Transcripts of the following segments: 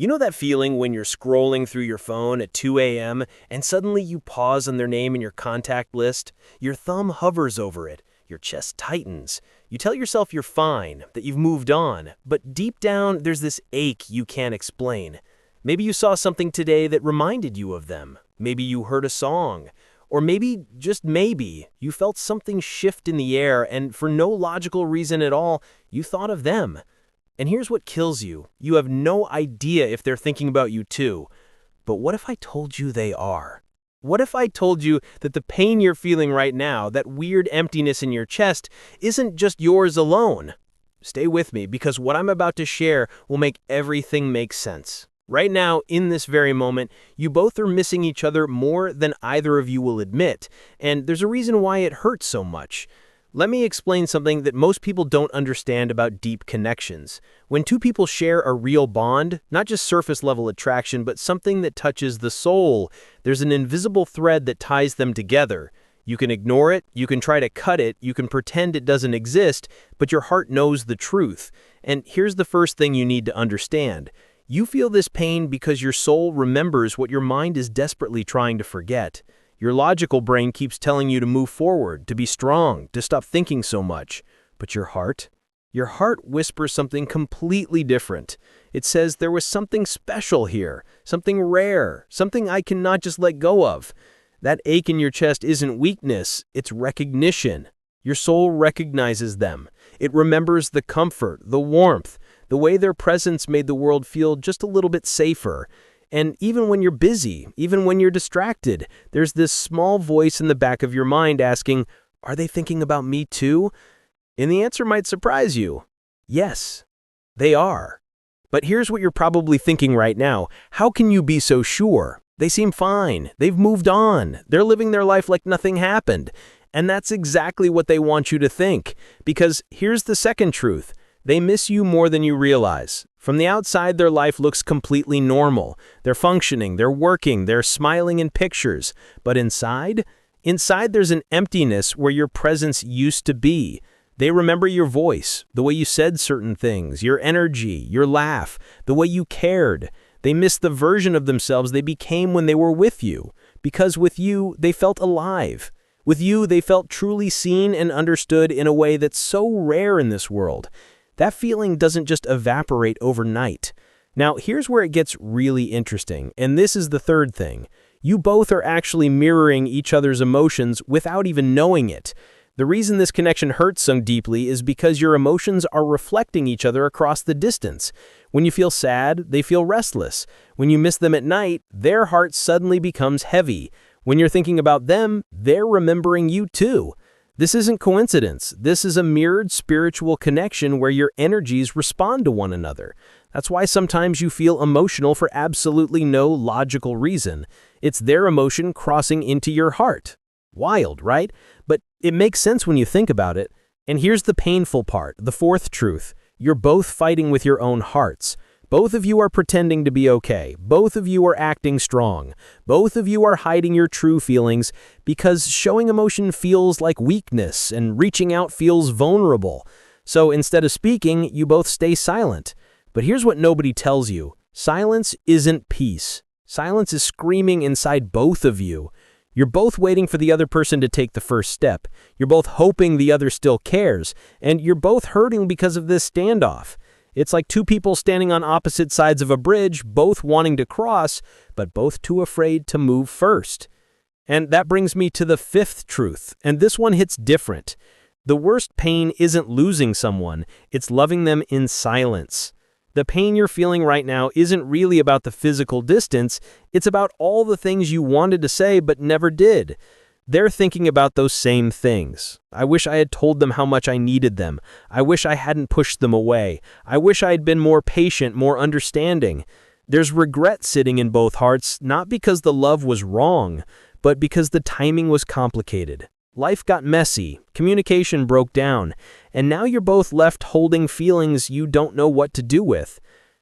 You know that feeling when you're scrolling through your phone at 2 a.m. and suddenly you pause on their name in your contact list? Your thumb hovers over it, your chest tightens. You tell yourself you're fine, that you've moved on, but deep down there's this ache you can't explain. Maybe you saw something today that reminded you of them. Maybe you heard a song. Or maybe, just maybe, you felt something shift in the air and for no logical reason at all, you thought of them. And here's what kills you. You have no idea if they're thinking about you too. But what if I told you they are? What if I told you that the pain you're feeling right now, that weird emptiness in your chest, isn't just yours alone? Stay with me, because what I'm about to share will make everything make sense. Right now, in this very moment, you both are missing each other more than either of you will admit, and there's a reason why it hurts so much. Let me explain something that most people don't understand about deep connections. When two people share a real bond, not just surface-level attraction, but something that touches the soul, there's an invisible thread that ties them together. You can ignore it, you can try to cut it, you can pretend it doesn't exist, but your heart knows the truth. And here's the first thing you need to understand. You feel this pain because your soul remembers what your mind is desperately trying to forget. Your logical brain keeps telling you to move forward, to be strong, to stop thinking so much. But your heart whispers something completely different. It says there was something special here, something rare, something I cannot just let go of. That ache in your chest isn't weakness, it's recognition. Your soul recognizes them. It remembers the comfort, the warmth, the way their presence made the world feel just a little bit safer. And even when you're busy, even when you're distracted, there's this small voice in the back of your mind asking, are they thinking about me too? And the answer might surprise you. Yes, they are. But here's what you're probably thinking right now. How can you be so sure? They seem fine. They've moved on. They're living their life like nothing happened. And that's exactly what they want you to think. Because here's the second truth. They miss you more than you realize. From the outside, their life looks completely normal. They're functioning, they're working, they're smiling in pictures. But inside there's an emptiness where your presence used to be. They remember your voice, the way you said certain things, your energy, your laugh, the way you cared. They miss the version of themselves they became when they were with you. Because with you, they felt alive. With you, they felt truly seen and understood in a way that's so rare in this world. That feeling doesn't just evaporate overnight. Now, here's where it gets really interesting, and this is the third thing. You both are actually mirroring each other's emotions without even knowing it. The reason this connection hurts so deeply is because your emotions are reflecting each other across the distance. When you feel sad, they feel restless. When you miss them at night, their heart suddenly becomes heavy. When you're thinking about them, they're remembering you too. This isn't coincidence. This is a mirrored spiritual connection where your energies respond to one another. That's why sometimes you feel emotional for absolutely no logical reason. It's their emotion crossing into your heart. Wild, right? But it makes sense when you think about it. And here's the painful part, the fourth truth. You're both fighting with your own hearts. Both of you are pretending to be okay. Both of you are acting strong. Both of you are hiding your true feelings because showing emotion feels like weakness and reaching out feels vulnerable. So instead of speaking, you both stay silent. But here's what nobody tells you. Silence isn't peace. Silence is screaming inside both of you. You're both waiting for the other person to take the first step. You're both hoping the other still cares. And you're both hurting because of this standoff. It's like two people standing on opposite sides of a bridge, both wanting to cross, but both too afraid to move first. And that brings me to the fifth truth, and this one hits different. The worst pain isn't losing someone, it's loving them in silence. The pain you're feeling right now isn't really about the physical distance, it's about all the things you wanted to say but never did. They're thinking about those same things. I wish I had told them how much I needed them. I wish I hadn't pushed them away. I wish I had been more patient, more understanding. There's regret sitting in both hearts, not because the love was wrong, but because the timing was complicated. Life got messy, communication broke down, and now you're both left holding feelings you don't know what to do with.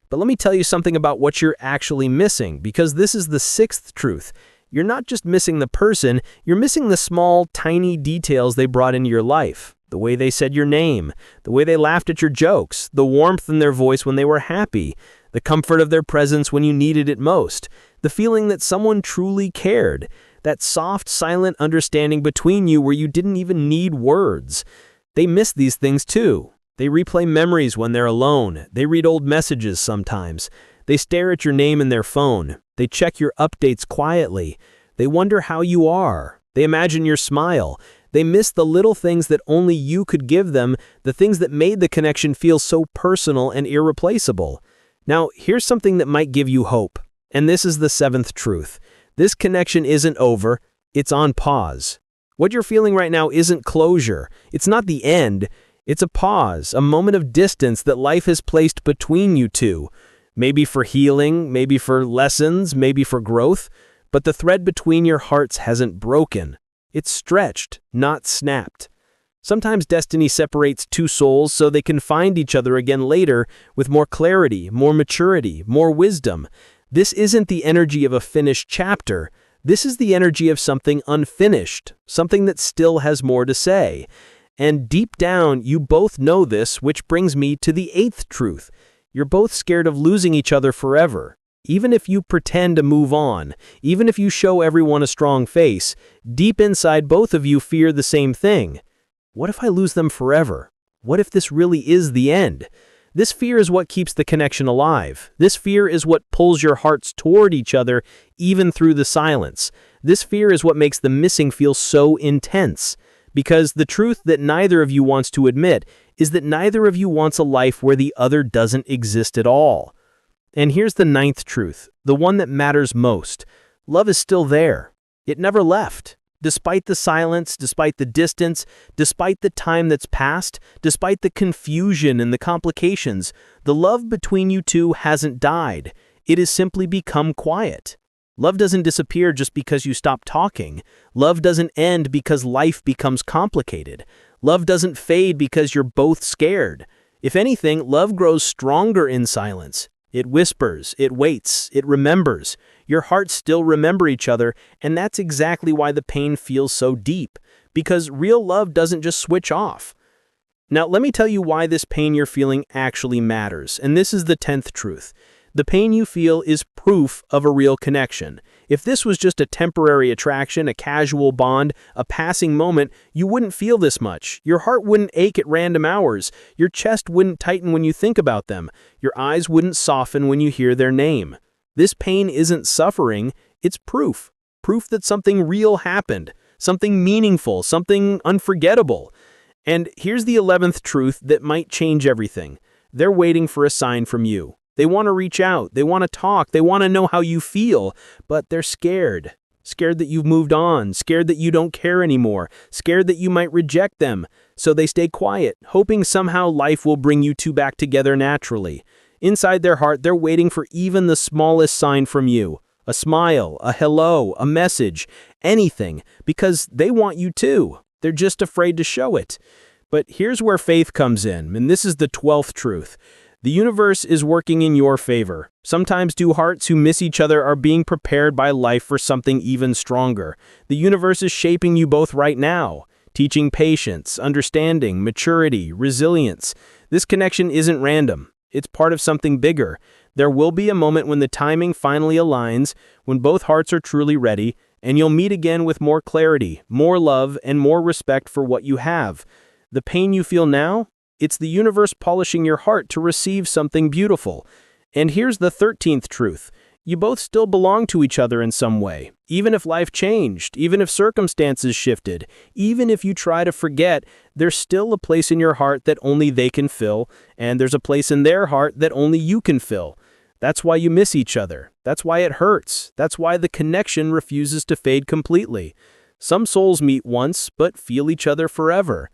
But let me tell you something about what you're actually missing, because this is the sixth truth. You're not just missing the person, you're missing the small, tiny details they brought into your life. The way they said your name, the way they laughed at your jokes, the warmth in their voice when they were happy, the comfort of their presence when you needed it most, the feeling that someone truly cared, that soft, silent understanding between you where you didn't even need words. They miss these things too. They replay memories when they're alone. They read old messages sometimes. They stare at your name in their phone. They check your updates quietly. They wonder how you are. They imagine your smile. They miss the little things that only you could give them, the things that made the connection feel so personal and irreplaceable. Now, here's something that might give you hope. And this is the seventh truth. This connection isn't over. It's on pause. What you're feeling right now isn't closure. It's not the end. It's a pause, a moment of distance that life has placed between you two. Maybe for healing, maybe for lessons, maybe for growth. But the thread between your hearts hasn't broken. It's stretched, not snapped. Sometimes destiny separates two souls so they can find each other again later with more clarity, more maturity, more wisdom. This isn't the energy of a finished chapter. This is the energy of something unfinished, something that still has more to say. And deep down, you both know this, which brings me to the eighth truth. You're both scared of losing each other forever. Even if you pretend to move on, even if you show everyone a strong face, deep inside both of you fear the same thing. What if I lose them forever? What if this really is the end? This fear is what keeps the connection alive. This fear is what pulls your hearts toward each other, even through the silence. This fear is what makes the missing feel so intense. Because the truth that neither of you wants to admit is that neither of you wants a life where the other doesn't exist at all. And here's the ninth truth, the one that matters most. Love is still there. It never left. Despite the silence, despite the distance, despite the time that's passed, despite the confusion and the complications, the love between you two hasn't died. It has simply become quiet. Love doesn't disappear just because you stop talking. Love doesn't end because life becomes complicated. Love doesn't fade because you're both scared. If anything, love grows stronger in silence. It whispers, it waits, it remembers. Your hearts still remember each other, and that's exactly why the pain feels so deep, because real love doesn't just switch off. Now, let me tell you why this pain you're feeling actually matters, and this is the 10th truth. The pain you feel is proof of a real connection. If this was just a temporary attraction, a casual bond, a passing moment, you wouldn't feel this much. Your heart wouldn't ache at random hours. Your chest wouldn't tighten when you think about them. Your eyes wouldn't soften when you hear their name. This pain isn't suffering, it's proof. Proof that something real happened, something meaningful, something unforgettable. And here's the 11th truth that might change everything. They're waiting for a sign from you. They want to reach out, they want to talk, they want to know how you feel, but they're scared. Scared that you've moved on, scared that you don't care anymore, scared that you might reject them. So they stay quiet, hoping somehow life will bring you two back together naturally. Inside their heart, they're waiting for even the smallest sign from you. A smile, a hello, a message, anything, because they want you too. They're just afraid to show it. But here's where faith comes in, and this is the 12th truth. The universe is working in your favor. Sometimes two hearts who miss each other are being prepared by life for something even stronger. The universe is shaping you both right now, teaching patience, understanding, maturity, resilience. This connection isn't random. It's part of something bigger. There will be a moment when the timing finally aligns, when both hearts are truly ready, and you'll meet again with more clarity, more love, and more respect for what you have. The pain you feel now? It's the universe polishing your heart to receive something beautiful. And here's the 13th truth. You both still belong to each other in some way. Even if life changed, even if circumstances shifted, even if you try to forget, there's still a place in your heart that only they can fill, and there's a place in their heart that only you can fill. That's why you miss each other. That's why it hurts. That's why the connection refuses to fade completely. Some souls meet once, but feel each other forever.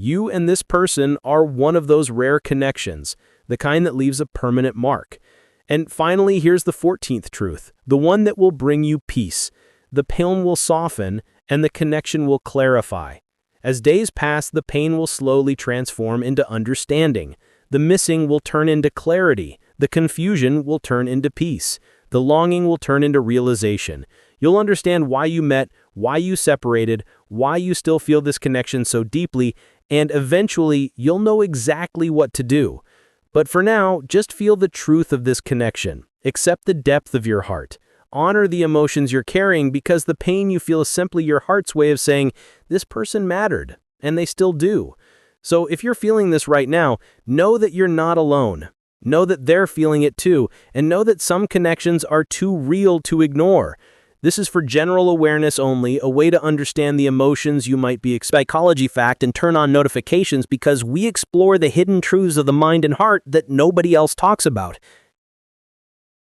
You and this person are one of those rare connections, the kind that leaves a permanent mark. And finally, here's the 14th truth, the one that will bring you peace. The pain will soften, and the connection will clarify. As days pass, the pain will slowly transform into understanding. The missing will turn into clarity. The confusion will turn into peace. The longing will turn into realization. You'll understand why you met, why you separated, why you still feel this connection so deeply, and eventually you'll know exactly what to do. But for now, just feel the truth of this connection. Accept the depth of your heart. Honor the emotions you're carrying because the pain you feel is simply your heart's way of saying, this person mattered, and they still do. So if you're feeling this right now, know that you're not alone. Know that they're feeling it too, and know that some connections are too real to ignore. This is for general awareness only, a way to understand the emotions you might be experiencing. Psychology fact and turn on notifications because we explore the hidden truths of the mind and heart that nobody else talks about.